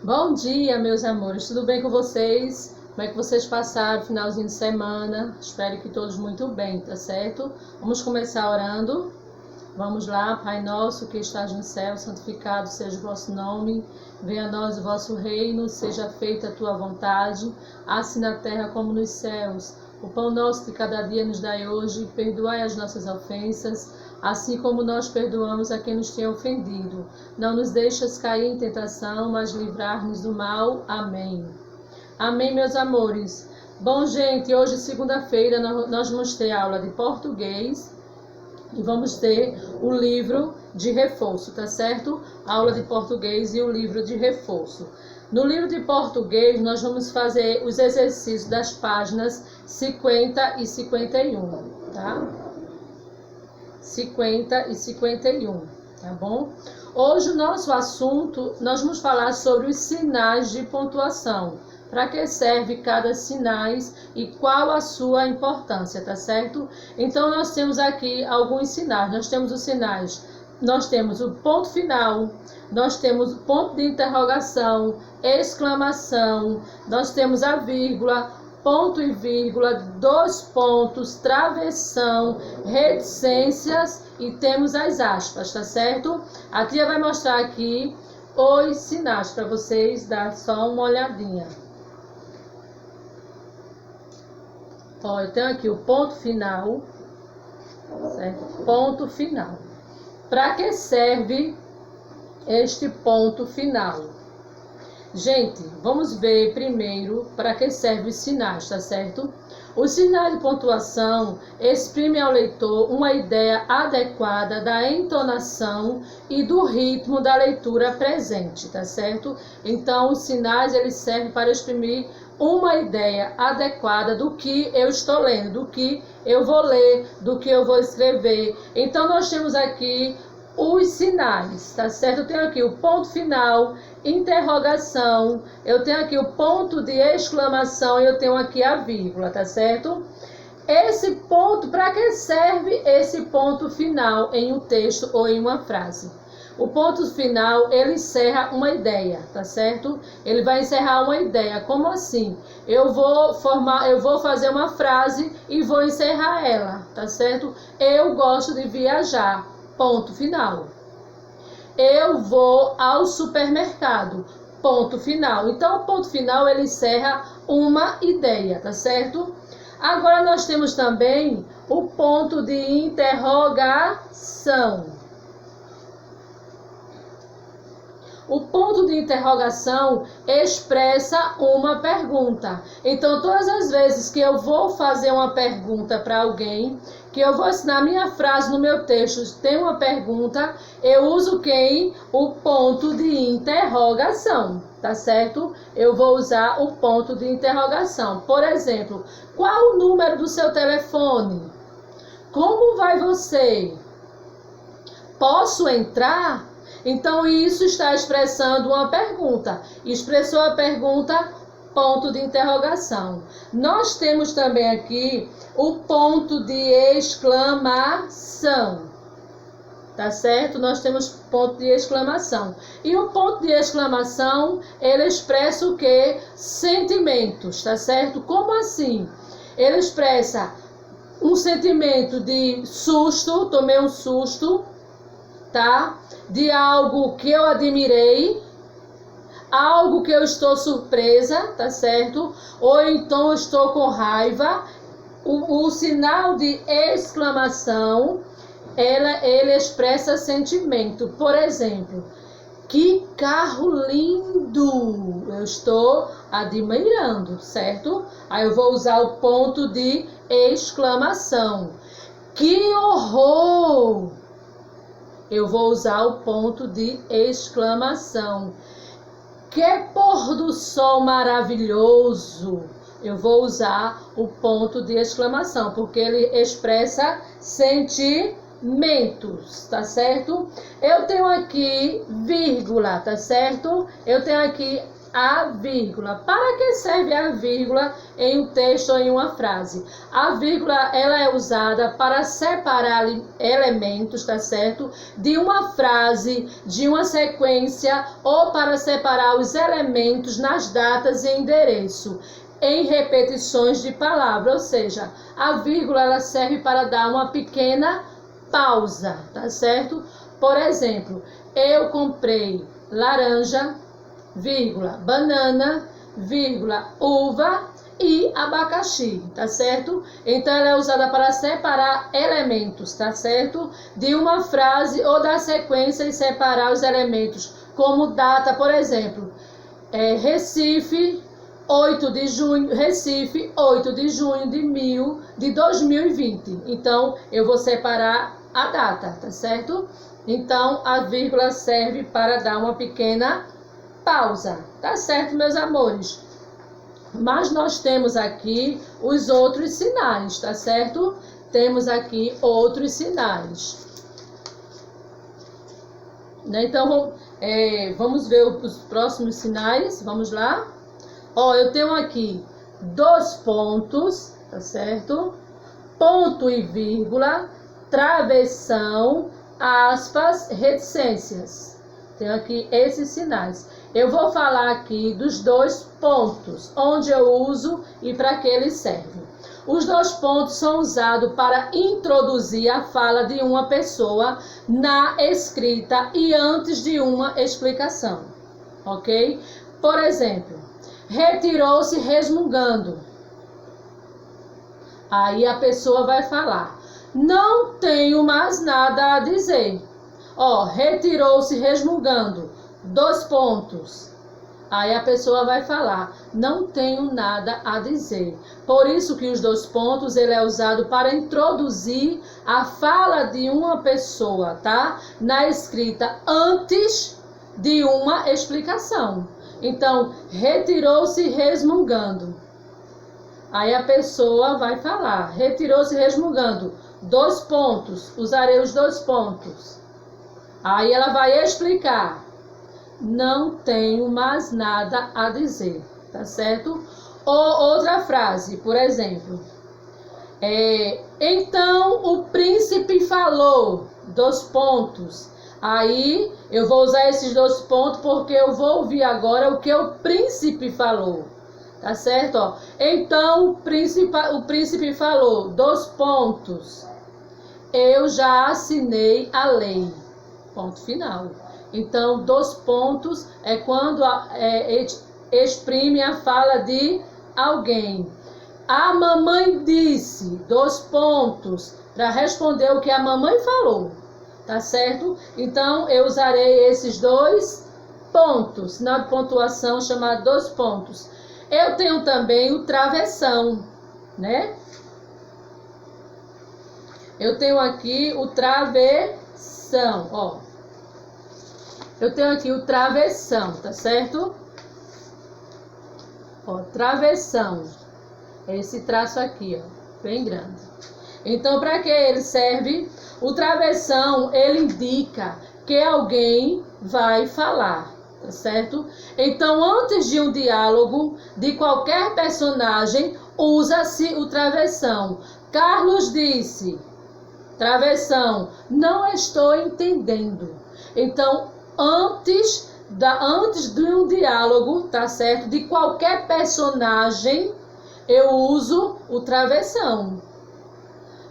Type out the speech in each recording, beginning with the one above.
Bom dia, meus amores, tudo bem com vocês? Como é que vocês passaram o finalzinho de semana? Espero que todos muito bem, tá certo? Vamos começar orando. Vamos lá. Pai nosso que estás no céu, santificado seja o vosso nome. Venha a nós o vosso reino, seja feita a tua vontade, assim na terra como nos céus. O pão nosso de cada dia nos dai hoje, perdoai as nossas ofensas, assim como nós perdoamos a quem nos tem ofendido. Não nos deixes cair em tentação, mas livrar-nos do mal. Amém. Amém, meus amores. Bom, gente, hoje, segunda-feira, nós vamos ter aula de português e vamos ter o livro de reforço, tá certo? Aula de português e o livro de reforço. No livro de português, nós vamos fazer os exercícios das páginas 50 e 51, tá? 50 e 51, tá bom? Hoje o nosso assunto, nós vamos falar sobre os sinais de pontuação. Para que serve cada sinais e qual a sua importância, tá certo? Então nós temos aqui alguns sinais. Nós temos os sinais, nós temos o ponto final, nós temos o ponto de interrogação, exclamação, nós temos a vírgula, ponto e vírgula, dois pontos, travessão, reticências e temos as aspas, tá certo? A tia vai mostrar aqui os sinais para vocês dar só uma olhadinha. Ó, eu tenho aqui o ponto final, certo? Ponto final. Para que serve este ponto final? Gente, vamos ver primeiro para que servem os sinais, tá certo? O sinal de pontuação exprime ao leitor uma ideia adequada da entonação e do ritmo da leitura presente, tá certo? Então, os sinais eles servem para exprimir uma ideia adequada do que eu estou lendo, do que eu vou ler, do que eu vou escrever. Então, nós temos aqui os sinais, tá certo? Eu tenho aqui o ponto final, interrogação, eu tenho aqui o ponto de exclamação e eu tenho aqui a vírgula, tá certo? Esse ponto, para que serve esse ponto final em um texto ou em uma frase? O ponto final, ele encerra uma ideia, tá certo? Ele vai encerrar uma ideia. Como assim? Eu vou fazer uma frase e vou encerrar ela, tá certo? Eu gosto de viajar. Ponto final. Eu vou ao supermercado. Ponto final. Então, o ponto final, ele encerra uma ideia, tá certo? Agora, nós temos também o ponto de interrogação. O ponto de interrogação expressa uma pergunta. Então, todas as vezes que eu vou fazer uma pergunta para alguém, que eu vou ensinar minha frase no meu texto, tem uma pergunta, eu uso quem? O ponto de interrogação, tá certo? Eu vou usar o ponto de interrogação. Por exemplo, qual o número do seu telefone? Como vai você? Posso entrar? Então, isso está expressando uma pergunta. Expressou a pergunta, ponto de interrogação. Nós temos também aqui o ponto de exclamação. Tá certo? Nós temos ponto de exclamação. E o ponto de exclamação, ele expressa o quê? Sentimentos, tá certo? Como assim? Ele expressa um sentimento de susto, tomei um susto, tá? De algo que eu admirei, algo que eu estou surpresa, tá certo? Ou então eu estou com raiva. O sinal de exclamação, ele expressa sentimento. Por exemplo, que carro lindo! Eu estou admirando, certo? Aí eu vou usar o ponto de exclamação. Que horror! Eu vou usar o ponto de exclamação. Que pôr do sol maravilhoso! Eu vou usar o ponto de exclamação, porque ele expressa sentimentos, tá certo? Eu tenho aqui vírgula, tá certo? Eu tenho aqui a vírgula. Para que serve a vírgula em um texto ou em uma frase? A vírgula, ela é usada para separar elementos, tá certo? De uma frase, de uma sequência, ou para separar os elementos nas datas e endereço, em repetições de palavra. Ou seja, a vírgula, ela serve para dar uma pequena pausa, tá certo? Por exemplo, eu comprei laranja, vírgula, banana, vírgula, uva e abacaxi, tá certo? Então, ela é usada para separar elementos, tá certo? De uma frase ou da sequência e separar os elementos, como data, por exemplo, Recife, 8 de junho, Recife, 8 de junho de 2020. Então, eu vou separar a data, tá certo? Então, a vírgula serve para dar uma pequena pausa, tá certo, meus amores? Mas nós temos aqui os outros sinais, tá certo? Temos aqui outros sinais. Então, vamos ver os próximos sinais, vamos lá? Ó, eu tenho aqui 2 pontos, tá certo? Ponto e vírgula, travessão, aspas, reticências. Tenho aqui esses sinais. Eu vou falar aqui dos 2 pontos, onde eu uso e para que eles servem. Os 2 pontos são usados para introduzir a fala de uma pessoa na escrita e antes de uma explicação, ok? Por exemplo, retirou-se resmungando. Aí a pessoa vai falar, não tenho mais nada a dizer. Ó, retirou-se resmungando, 2 pontos. Aí a pessoa vai falar, não tenho nada a dizer. Por isso que os 2 pontos, ele é usado para introduzir a fala de uma pessoa, tá? Na escrita, antes de uma explicação. Então, retirou-se resmungando. Aí a pessoa vai falar, retirou-se resmungando, 2 pontos, usarei os 2 pontos. Aí ela vai explicar, não tenho mais nada a dizer, tá certo? Ou outra frase, por exemplo, então o príncipe falou, 2 pontos. Aí eu vou usar esses 2 pontos porque eu vou ouvir agora o que o príncipe falou, tá certo? Ó, então o príncipe falou, 2 pontos. Eu já assinei a lei, ponto final. Então, 2 pontos é quando exprime a fala de alguém. A mamãe disse, 2 pontos, para responder o que a mamãe falou, tá certo? Então, eu usarei esses 2 pontos, sinal de pontuação chamado 2 pontos. Eu tenho também o travessão, né? Eu tenho aqui o travessão, ó. Eu tenho aqui o travessão, tá certo? Ó, travessão. Esse traço aqui, ó, bem grande. Então, para que ele serve? O travessão, ele indica que alguém vai falar, tá certo? Então, antes de um diálogo de qualquer personagem, usa-se o travessão. Carlos disse, travessão, não estou entendendo. Então, antes de um diálogo, tá certo? De qualquer personagem, eu uso o travessão.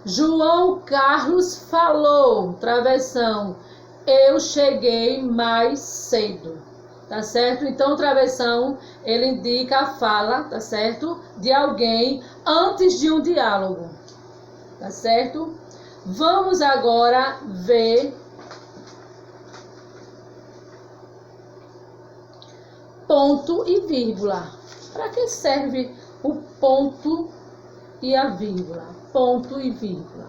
João Carlos falou, travessão, eu cheguei mais cedo, tá certo? Então, o travessão, ele indica a fala, tá certo? De alguém antes de um diálogo, tá certo? Vamos agora ver ponto e vírgula. Para que serve o ponto e a vírgula? Ponto e vírgula.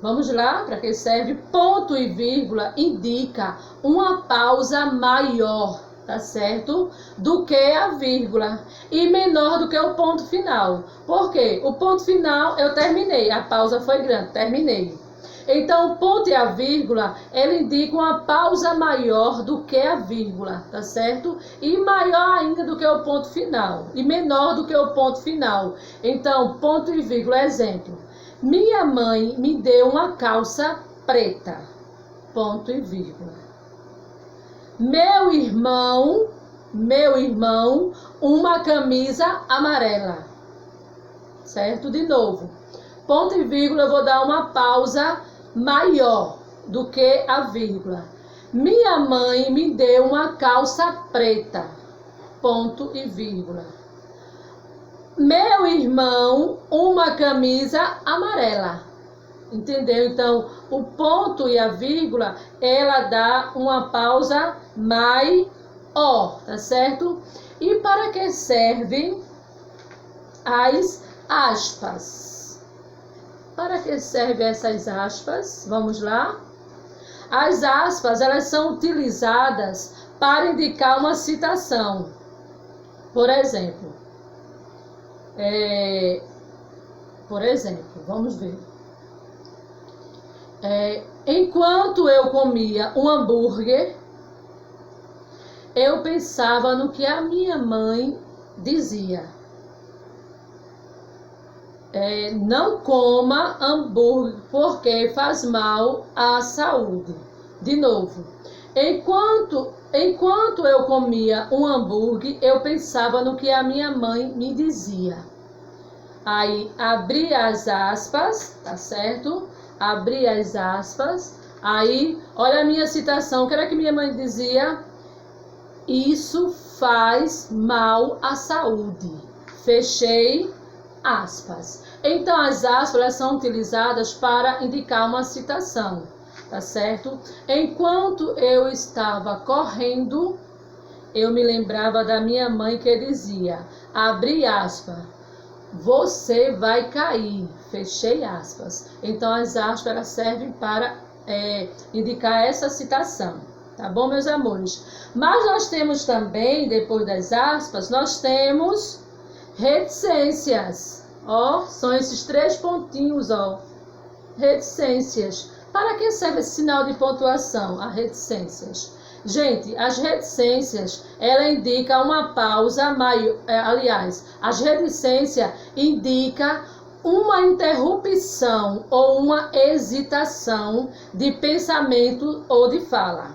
Vamos lá, para que serve? Ponto e vírgula indica uma pausa maior, tá certo? Do que a vírgula e menor do que o ponto final. Por quê? O ponto final eu terminei, a pausa foi grande, terminei. Então, o ponto e a vírgula, ele indica uma pausa maior do que a vírgula, tá certo? E maior ainda do que o ponto final, e menor do que o ponto final. Então, ponto e vírgula, exemplo. Minha mãe me deu uma calça preta, ponto e vírgula. Meu irmão, uma camisa amarela, certo? De novo, ponto e vírgula, eu vou dar uma pausa maior do que a vírgula. Minha mãe me deu uma calça preta, ponto e vírgula. Meu irmão, uma camisa amarela. Entendeu? Então, o ponto e a vírgula, ela dá uma pausa maior, tá certo? E para que servem as aspas? Para que servem essas aspas? Vamos lá? As aspas, elas são utilizadas para indicar uma citação. Por exemplo, vamos ver. Enquanto eu comia um hambúrguer, eu pensava no que a minha mãe dizia. Não coma hambúrguer porque faz mal à saúde. De novo. Enquanto eu comia um hambúrguer, eu pensava no que a minha mãe me dizia. Aí, abri as aspas, tá certo? Abri as aspas. Aí, olha a minha citação. O que era que minha mãe dizia? Isso faz mal à saúde. Fechei aspas. Então, as aspas, elas são utilizadas para indicar uma citação, tá certo? Enquanto eu estava correndo, eu me lembrava da minha mãe que dizia, abri aspas, você vai cair, fechei aspas. Então, as aspas, elas servem para indicar essa citação, tá bom, meus amores? Mas nós temos também, depois das aspas, nós temos reticências. Ó, são esses 3 pontinhos, ó. Reticências. Para que serve esse sinal de pontuação? As reticências. Gente, as reticências, ela indica uma pausa maior. Aliás, as reticências indica uma interrupção ou uma hesitação de pensamento ou de fala.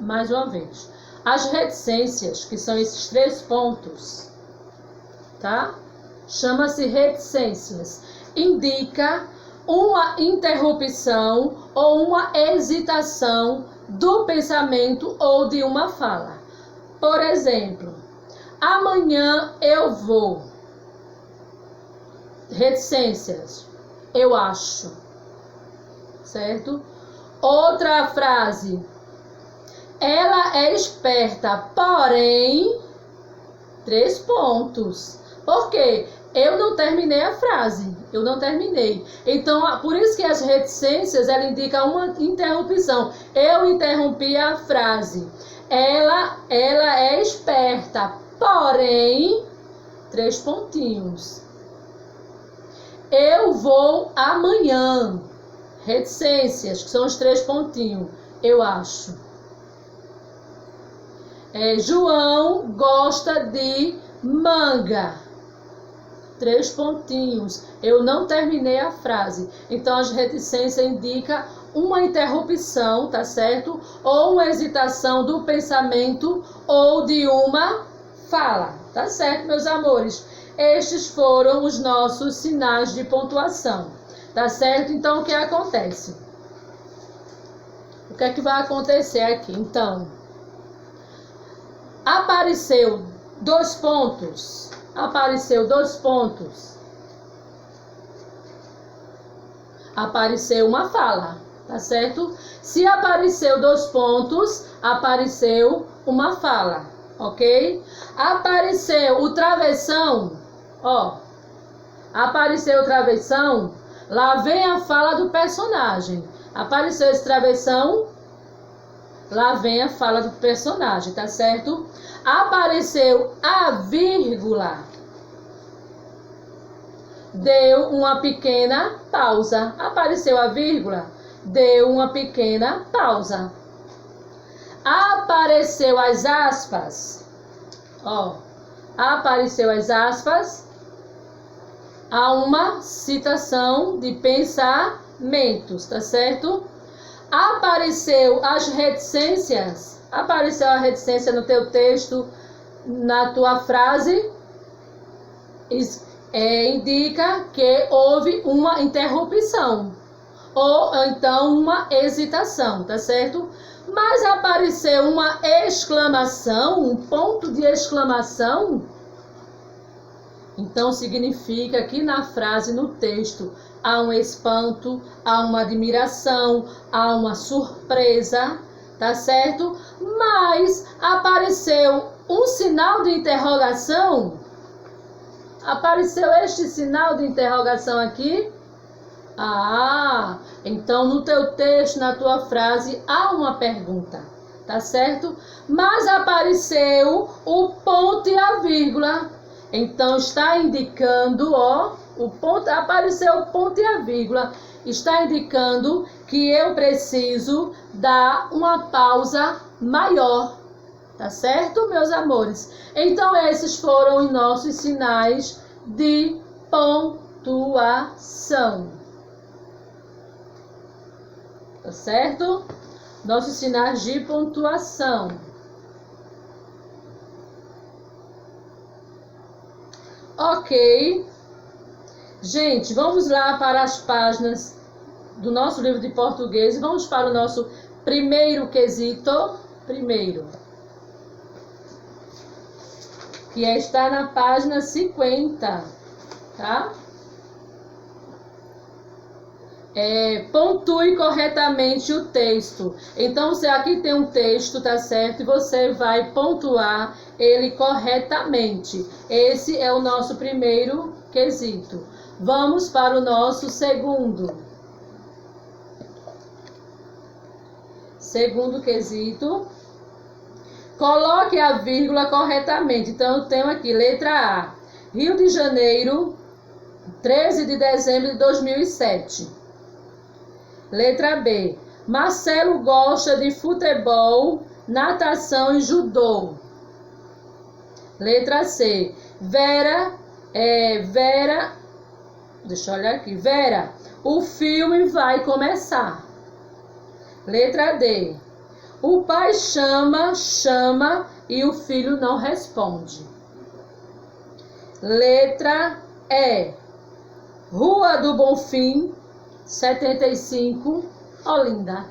Mais uma vez. As reticências, que são esses 3 pontos, tá? Chama-se reticências. Indica uma interrupção ou uma hesitação do pensamento ou de uma fala. Por exemplo, amanhã eu vou. Reticências. Eu acho. Certo? Outra frase. Ela é esperta, porém, 3 pontos. Por quê? Eu não terminei a frase. Eu não terminei. Então, por isso que as reticências, ela indica uma interrupção. Eu interrompi a frase. Ela é esperta, porém, 3 pontinhos. Eu vou amanhã. Reticências, que são os 3 pontinhos. Eu acho. João gosta de manga. 3 pontinhos. Eu não terminei a frase. Então, as reticências indicam uma interrupção, tá certo? Ou uma hesitação do pensamento ou de uma fala. Tá certo, meus amores? Estes foram os nossos sinais de pontuação. Tá certo? Então, o que acontece? O que é que vai acontecer aqui? Então, apareceu 2 pontos. Apareceu 2 pontos. Apareceu uma fala, tá certo? Se apareceu 2 pontos, apareceu uma fala, ok? Apareceu o travessão, ó. Apareceu o travessão, lá vem a fala do personagem. Apareceu esse travessão, lá vem a fala do personagem, tá certo? Apareceu a vírgula, deu uma pequena pausa. Apareceu a vírgula, deu uma pequena pausa. Apareceu as aspas. Ó, apareceu as aspas. Há uma citação de pensamentos, tá certo? Apareceu as reticências. Apareceu a reticência no teu texto, na tua frase. Indica que houve uma interrupção. Ou então uma hesitação, tá certo? Mas apareceu uma exclamação, um ponto de exclamação. Então significa que na frase, no texto, há um espanto, há uma admiração, há uma surpresa, tá certo? Mas apareceu um sinal de interrogação. Apareceu este sinal de interrogação aqui. Então no teu texto, na tua frase, há uma pergunta, tá certo? Mas apareceu o ponto e a vírgula. Então está indicando, ó, apareceu o ponto e a vírgula. Está indicando que eu preciso dar uma pausa maior, tá certo, meus amores? Então esses foram os nossos sinais de pontuação. Tá certo? Nossos sinais de pontuação. Ok. Gente, vamos lá para as páginas do nosso livro de português. Vamos para o nosso primeiro quesito. Que está na página 50. Tá? Pontue corretamente o texto. Então, se aqui tem um texto, tá certo? E você vai pontuar ele corretamente. Esse é o nosso primeiro quesito. Vamos para o nosso segundo. Segundo quesito. Coloque a vírgula corretamente. Então, eu tenho aqui letra A. Rio de Janeiro, 13 de dezembro de 2007. Letra B. Marcelo gosta de futebol, natação e judô. Letra C. Vera, deixa eu olhar aqui. Vera, o filme vai começar. Letra D. O pai chama e o filho não responde. Letra E. Rua do Bonfim, 75, Olinda.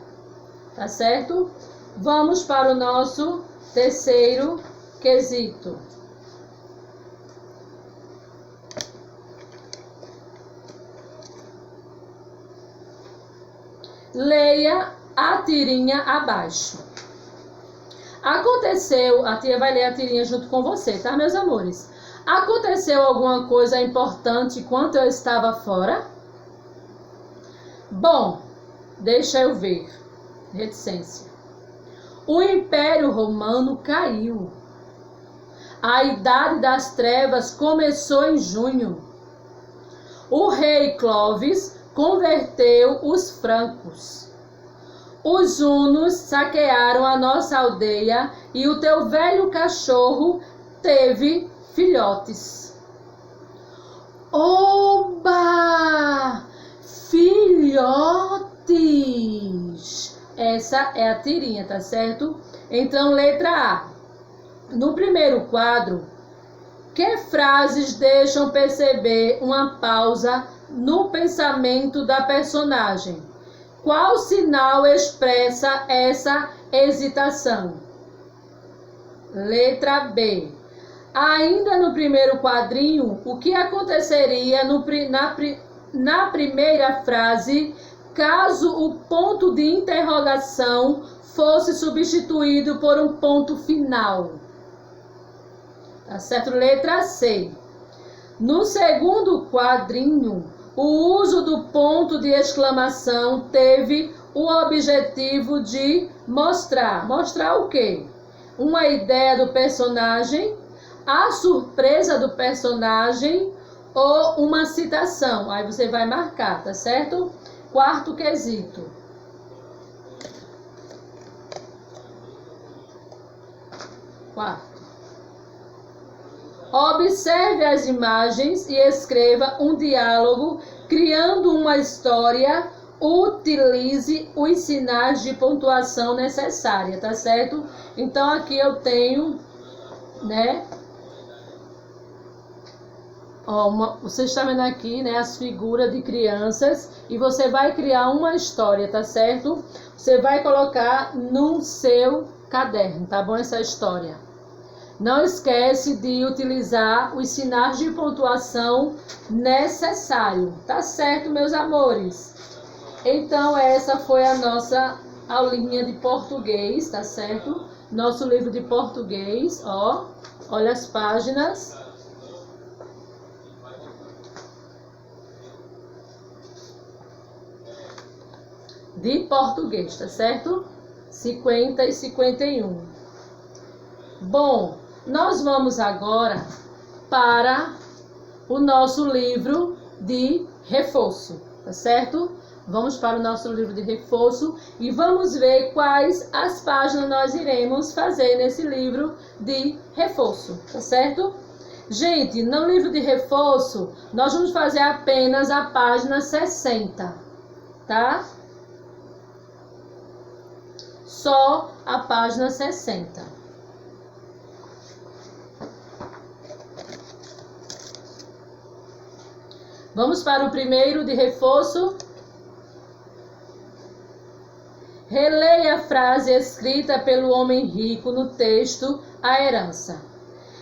Tá certo? Vamos para o nosso terceiro quesito. Leia a tirinha abaixo. Aconteceu, a tia vai ler a tirinha junto com você, tá, meus amores? Aconteceu alguma coisa importante enquanto eu estava fora? Bom, deixa eu ver. Reticência. O Império Romano caiu. A Idade das Trevas começou em junho. O rei Clovis converteu os francos. Os hunos saquearam a nossa aldeia e o teu velho cachorro teve filhotes. Oba! Filhotes! Essa é a tirinha, tá certo? Então, letra A. No primeiro quadro, que frases deixam perceber uma pausa no pensamento da personagem? Qual sinal expressa essa hesitação? Letra B. Ainda no primeiro quadrinho, o que aconteceria na primeira frase, caso o ponto de interrogação fosse substituído por um ponto final? Tá certo? Letra C. No segundo quadrinho, o uso do ponto de exclamação teve o objetivo de mostrar. Mostrar o quê? Uma ideia do personagem, a surpresa do personagem ou uma citação. Aí você vai marcar, tá certo? Quarto quesito. Quarto. Observe as imagens e escreva um diálogo, criando uma história. Utilize os sinais de pontuação necessária, tá certo? Então, aqui eu tenho, né? Ó, você está vendo aqui, né, as figuras de crianças e você vai criar uma história, tá certo? Você vai colocar no seu caderno, tá bom? Essa história. Não esquece de utilizar os sinais de pontuação necessários, tá certo, meus amores? Então, essa foi a nossa aulinha de português, tá certo? Nosso livro de português, ó. Olha as páginas. De português, tá certo? 50 e 51. Bom, nós vamos agora para o nosso livro de reforço, tá certo? Vamos para o nosso livro de reforço e vamos ver quais as páginas nós iremos fazer nesse livro de reforço, tá certo? Gente, no livro de reforço, nós vamos fazer apenas a página 60, tá? Só a página 60. Vamos para o primeiro de reforço. Releia a frase escrita pelo homem rico no texto A Herança.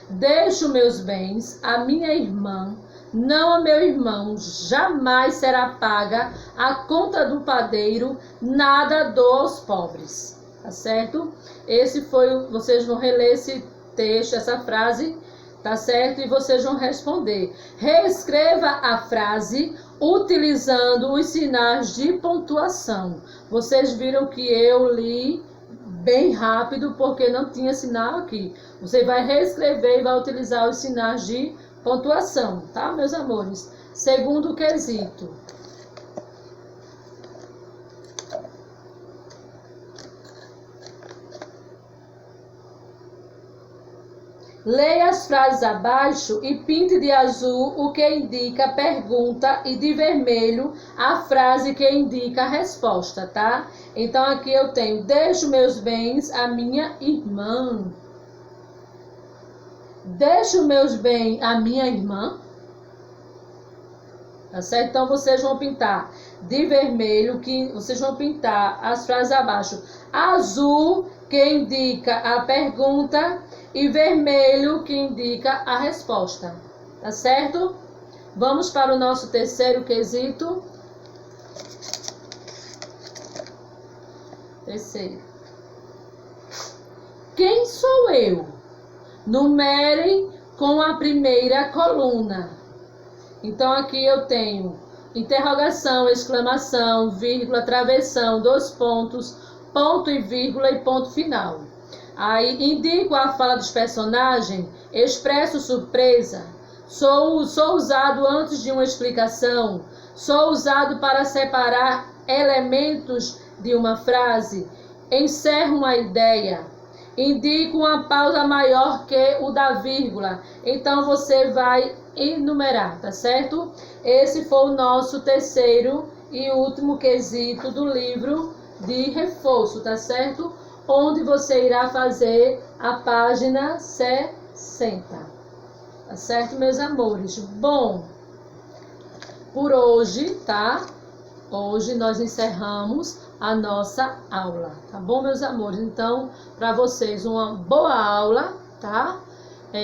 Deixo meus bens à minha irmã, não a meu irmão, jamais será paga a conta do padeiro, nada dou aos pobres. Tá certo? Vocês vão reler esse texto, essa frase, tá certo? E vocês vão responder. Reescreva a frase utilizando os sinais de pontuação. Vocês viram que eu li bem rápido porque não tinha sinal aqui. Você vai reescrever e vai utilizar os sinais de pontuação, tá, meus amores? Segundo quesito. Leia as frases abaixo e pinte de azul o que indica a pergunta e de vermelho a frase que indica a resposta, tá? Então, aqui eu tenho, deixo meus bens à minha irmã. Deixo meus bens à minha irmã. Tá certo? Então, vocês vão pintar de vermelho, que vocês vão pintar as frases abaixo. Azul, que indica a pergunta, e vermelho, que indica a resposta. Tá certo? Vamos para o nosso terceiro quesito. Terceiro. Quem sou eu? Numerem com a primeira coluna. Então, aqui eu tenho interrogação, exclamação, vírgula, travessão, dois pontos, ponto e vírgula e ponto final. Aí, indico a fala dos personagens, expresso surpresa, sou usado antes de uma explicação, sou usado para separar elementos de uma frase, encerro uma ideia, indico uma pausa maior que o da vírgula. Então, você vai enumerar, tá certo? Esse foi o nosso terceiro e último quesito do livro de reforço, tá certo? Onde você irá fazer a página 60. Tá certo, meus amores? Bom, por hoje, tá? Hoje nós encerramos a nossa aula, tá bom, meus amores? Então, para vocês, uma boa aula, tá?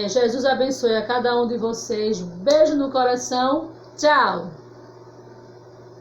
Jesus abençoe a cada um de vocês. Beijo no coração. Tchau!